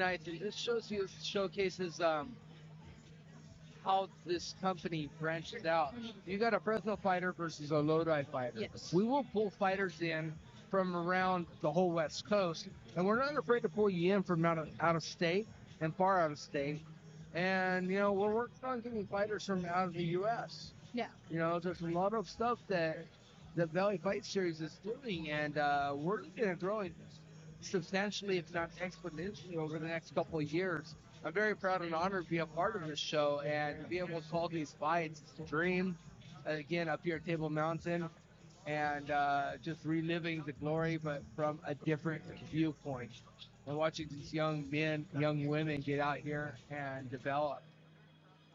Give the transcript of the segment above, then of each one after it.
nice. It just showcases how this company branches out. You got a Fresno fighter versus a Lodi fighter. Yes. We will pull fighters in from around the whole West Coast, and we're not afraid to pull you in from out of state and far out of state. And we're working on getting fighters from out of the U.S. Yeah. There's a lot of stuff that the Valley Fight Series is doing, and we're looking at growing substantially, if not exponentially, over the next couple of years. I'm very proud and honored to be a part of this show and to be able to call these fights. It's a dream. Again, up here at Table Mountain, and just reliving the glory, but from a different viewpoint. And watching these young men, young women get out here and develop.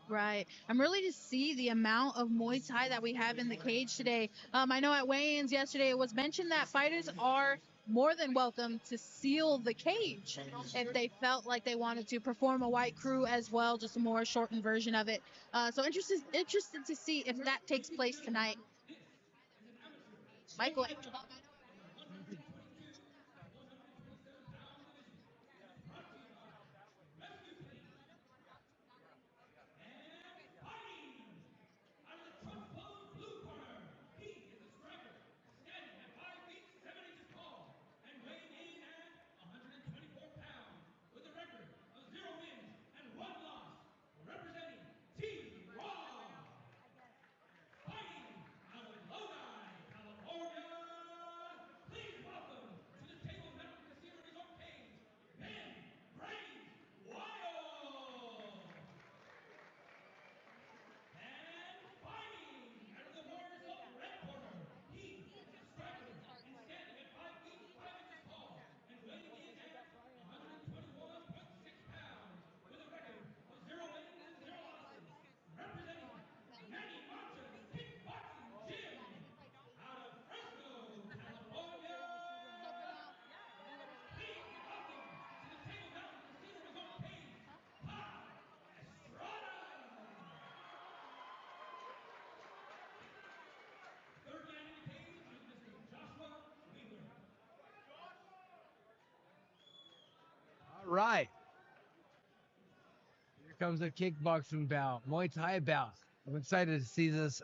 Right. I'm really to see the amount of Muay Thai that we have in the cage today. I know at weigh-ins yesterday it was mentioned that fighters are more than welcome to seal the cage if they felt like they wanted to perform a white crew as well, just a more shortened version of it. So interested to see if that takes place tonight. Michael. All right, here comes a kickboxing bout, Muay Thai bout. I'm excited to see this.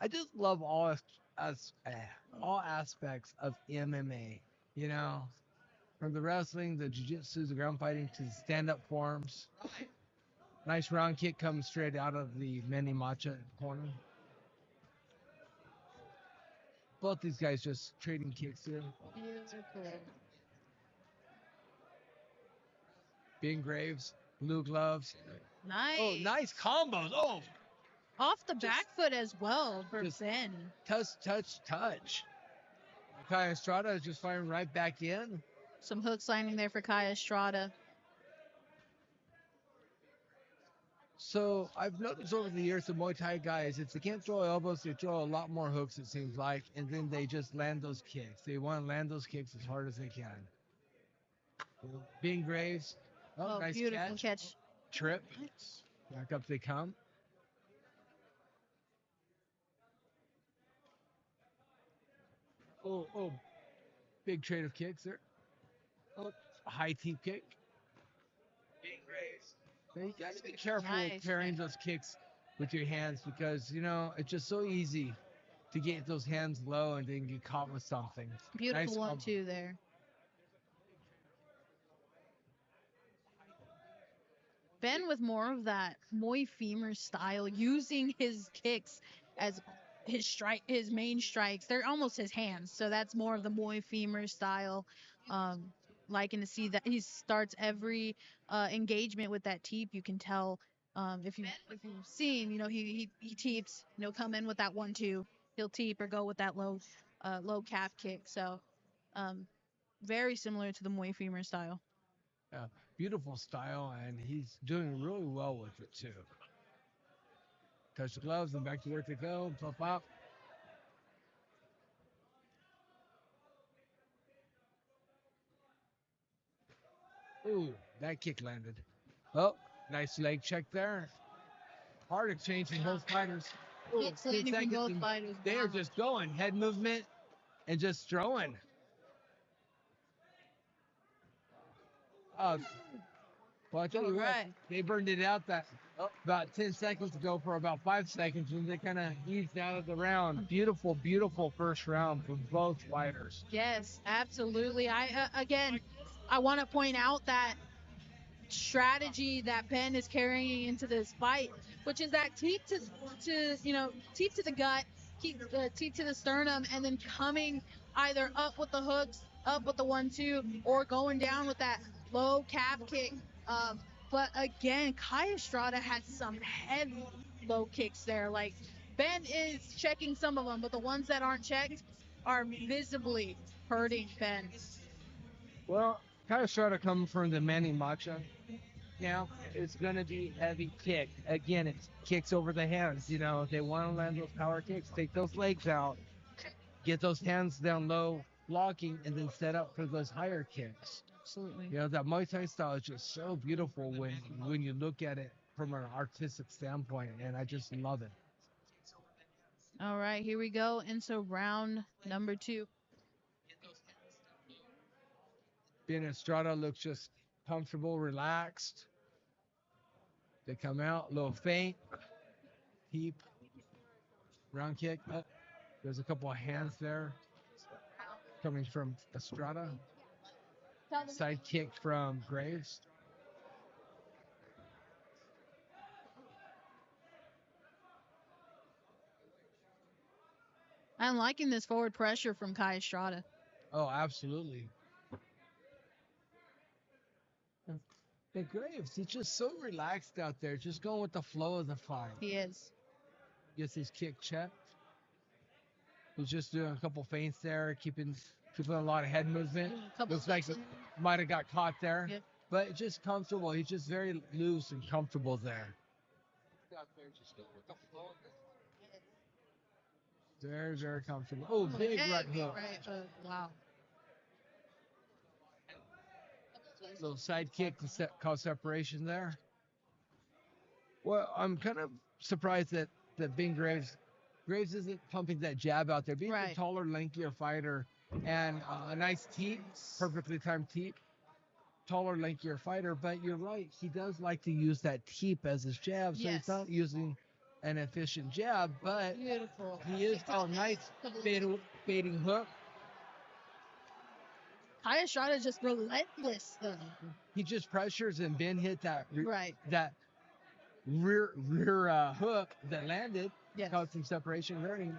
I just love all aspects of MMA. You know, from the wrestling, the jiu-jitsu, the ground fighting to the stand-up forms. Nice round kick comes straight out of the Manny Macha corner. Both these guys just trading kicks here. Being Graves, blue gloves. Oh, Nice. nice combos. Oh, Off the just back foot as well for just Ben. touch, touch, touch. Kai Estrada is just firing right back in. Some hooks lining there for Kai Estrada. So I've noticed over the years the Muay Thai guys, if they can't throw elbows, they throw a lot more hooks, it seems like, and then they just land those kicks. They want to land those kicks as hard as they can. Being Graves, oh, Oh, nice beautiful catch. trip. Back up they come. Oh, oh, big trade of kicks there. Oh, a high teep kick. Being Graves. Now you got to be careful Nice. carrying those kicks with your hands because, it's just so easy to get those hands low and then get caught with something. Beautiful Nice one, combo. too, there. Ben with more of that Moy femur style, using his kicks as his main strikes. They're almost his hands, so that's more of the Moy femur style. Um, Liking to see that he starts every engagement with that teep. You can tell if you've seen, he teeps. Come in with that 1-2. He'll teep or go with that low calf kick. So um, very similar to the Moy femur style. Yeah, beautiful style, and he's doing really well with it too. Touch the gloves and back to work they go. Pop up. Ooh, that kick landed. Oh, nice leg check there. Hard exchange from both fighters. Ooh, Kicks landing from both and fighters. they are just going head movement and just throwing. Uh, Well, I tell All you what, right. they burned it out that about 10 seconds ago for about 5 seconds, and they kind of eased out of the round. Beautiful, beautiful first round from both fighters. Yes, absolutely. Again, I want to point out that strategy that Ben is carrying into this fight, which is that teep to the gut, keep teep to the sternum, and then coming either up with the hooks, up with the 1-2, or going down with that low calf kick. But again, Kai Estrada had some heavy low kicks there. Like Ben is checking some of them, but the ones that aren't checked are visibly hurting Ben. Well, Kyle Estrada coming from the Manny Macha. Now it's going to be heavy kick. Again, it's kicks over the hands. If they want to land those power kicks, take those legs out, get those hands down low, blocking, and then set up for those higher kicks. Absolutely. That Muay Thai style is just so beautiful when you look at it from an artistic standpoint, and I just love it. All right, here we go into round number 2. Ben Estrada looks just comfortable, relaxed. They come out, a little feint, peep, round kick. Oh, there's a couple of hands there coming from Estrada. Side kick from Graves. I'm liking this forward pressure from Kai Estrada. Oh, absolutely. And Graves, he's just so relaxed out there, just going with the flow of the fight. He is. Gets his kick checked. He's just doing a couple feints there, keeping a lot of head movement. Looks like it might have got caught there, Yep. but just comfortable. He's just very loose and comfortable there. Very, very comfortable. Oh, big right hook. Wow. Little side kick to cause separation there. Well, I'm kind of surprised that Ben Graves isn't pumping that jab out there. Being a Right. taller, lankier fighter and a nice teep, perfectly timed teep, taller, lankier fighter. But you're right, he does like to use that teep as his jab, so Yes. he's not using an efficient jab, but Beautiful. he is nice fading hook. Kai Estrada is just relentless, though. He just pressures and Ben hit that Right. that rear hook that landed, Yes. caused some separation. Very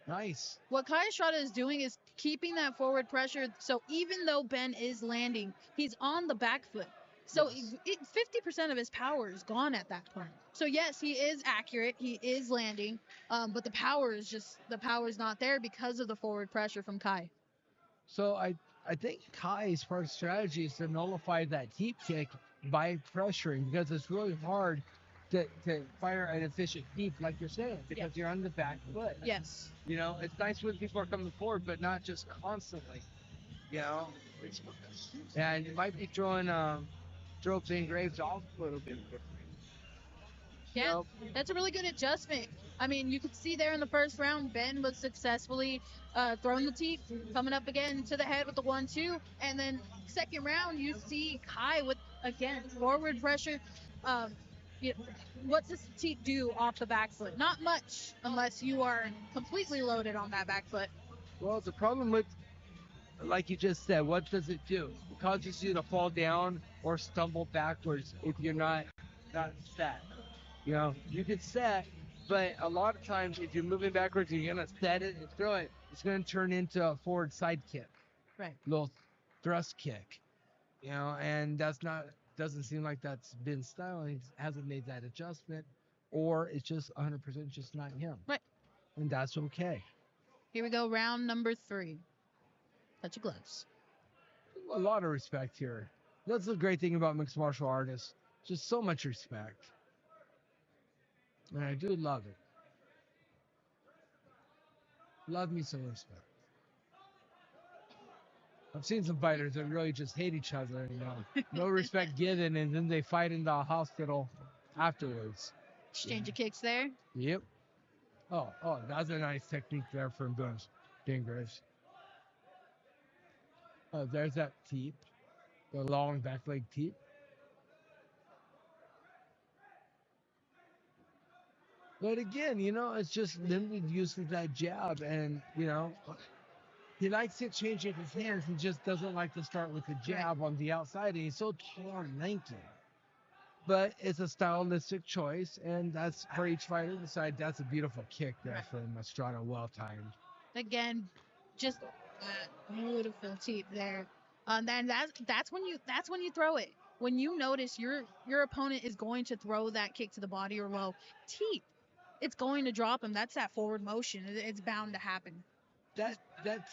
nice. What Kai Estrada is doing is keeping that forward pressure. So even though Ben is landing, he's on the back foot. So Yes. 50% of his power is gone at that point. So yes, he is accurate. He is landing, but the power is not there because of the forward pressure from Kai. So I think Kai's part of the strategy is to nullify that teep kick by pressuring, because it's really hard to fire an efficient teep like you're saying, because Yes. you're on the back foot. Yes. It's nice when people are coming forward, but not just constantly. You know, and you might be throw Ben Graves off a little bit. Yeah, that's a really good adjustment. I mean, you could see there in the first round, Ben was successfully throwing the teep, coming up again to the head with the 1-2, and then second round, you see Kai with again forward pressure. Um, what does the teep do off the back foot? Not much, unless you are completely loaded on that back foot. Well, the problem with, like you just said, what does it do? It causes you to fall down or stumble backwards if you're not set. You could set, but a lot of times if you're moving backwards, you're gonna set it and throw it. It's gonna turn into a forward side kick, Right. little thrust kick. And doesn't seem like that's been style. He hasn't made that adjustment, or it's just 100% just not him. Right. And that's okay. Here we go, round number 3. Touch your gloves. A lot of respect here. That's the great thing about mixed martial artists. Just so much respect. And I do love it. Love me some respect. I've seen some fighters that really just hate each other, no respect given, and then they fight in the hospital afterwards. Exchange of kicks there. Yep. Oh, that's a nice technique there from Ben Graves. Oh, there's that teep, the long back leg teep. But again, it's just limited use with that jab, and he likes it changing his hands. He just doesn't like to start with the Right. jab on the outside, and he's so tall and lanky. But it's a stylistic choice, and that's for each fighter to decide. That's a beautiful kick there Right. from Estrada, well timed. Again, just beautiful teep there. Then that's when you throw it. When you notice your opponent is going to throw that kick to the body or low, teep. It's going to drop him. That's that forward motion. It's bound to happen. That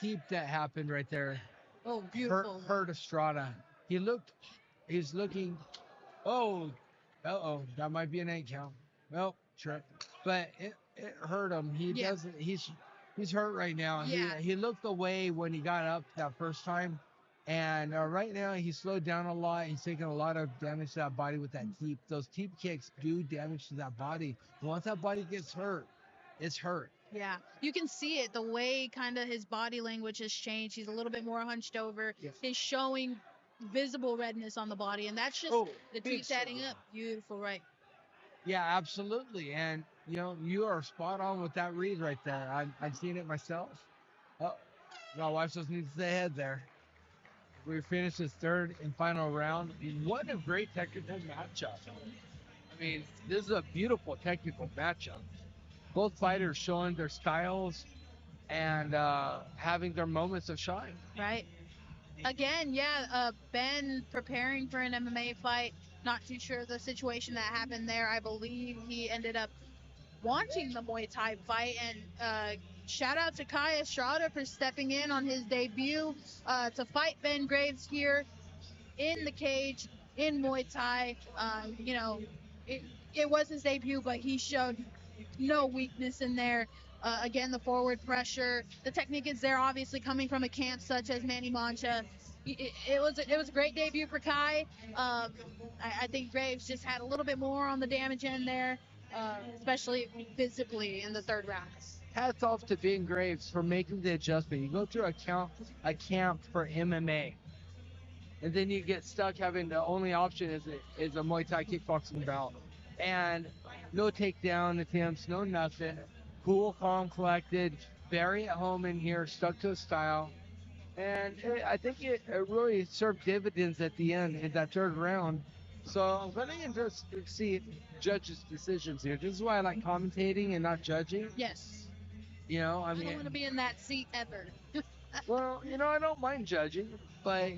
teep that happened right there Oh, hurt beautiful. hurt Estrada. He's looking. Oh, oh, that might be an 8 count. Well, sure, but it hurt him. He Yeah. doesn't. He's hurt right now. Yeah. He looked away when he got up that first time, and right now he's slowed down a lot. He's taking a lot of damage to that body with that teep. Those teep kicks do damage to that body. Once that body gets hurt, it's hurt. Yeah, you can see it the way kind of his body language has changed. He's a little bit more hunched over. Yes. He's showing visible redness on the body, and that's just the big teeth adding circle. up. Beautiful, right? Yeah, absolutely. And you are spot on with that read right there. I've seen it myself. Oh, my wife just needs to stay ahead there. We finished this third and final round. What a great technical matchup. I mean, this is a beautiful technical matchup. Both fighters showing their styles and having their moments of shine. Right. Again, yeah. Ben preparing for an MMA fight. Not too sure the situation that happened there. I believe he ended up wanting the Muay Thai fight, and shout out to Kai Estrada for stepping in on his debut to fight Ben Graves here in the cage in Muay Thai. It, it was his debut, but he showed no weakness in there. Again, the forward pressure, the technique is there. Obviously, coming from a camp such as Manny Mancha, it was a great debut for Kai. I think Graves just had a little bit more on the damage end there, especially visibly in the third round. Hats off to Ben Graves for making the adjustment. You go through a camp for MMA, and then you get stuck having the only option is a Muay Thai kickboxing belt, and no takedown attempts, no nothing. Cool, calm, collected, very at home in here, stuck to his style, and I think it really served dividends at the end in that third round. So I'm going to just see judges' decisions here. This is why I like commentating and not judging. Yes. I I don't mean, want to be in that seat ever. well, I don't mind judging, but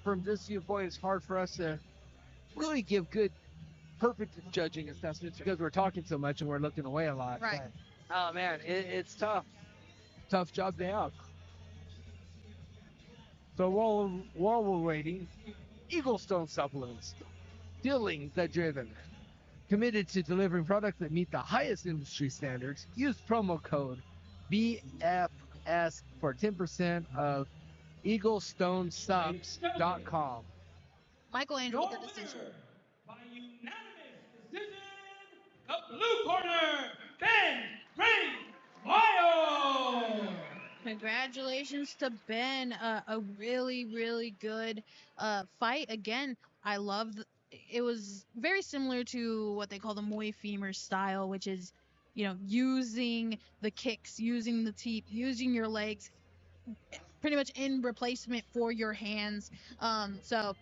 from this viewpoint, it's hard for us to really give good, perfect judging assessments because we're talking so much and we're looking away a lot. Right. But, oh man, it's tough job to have. So while we're waiting, Eagle Stone supplements, fueling the driven, committed to delivering products that meet the highest industry standards. Use promo code BFS for 10% of EagleStoneSubs.com. Michael Angel with the decision. By unanimous decision, the blue corner, Ben Ray Miles. Congratulations to Ben. A really, really good fight. Again, I love it was very similar to what they call the Muay Femur style, which is, using the kicks, using the teep, using your legs, pretty much in replacement for your hands. So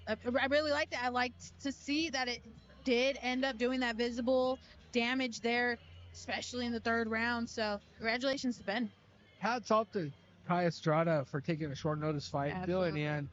I really liked it. I liked to see that it did end up doing that visible damage there, especially in the third round. So congratulations to Ben. Hats off to Kai Estrada for taking a short notice fight, filling Absolutely. in.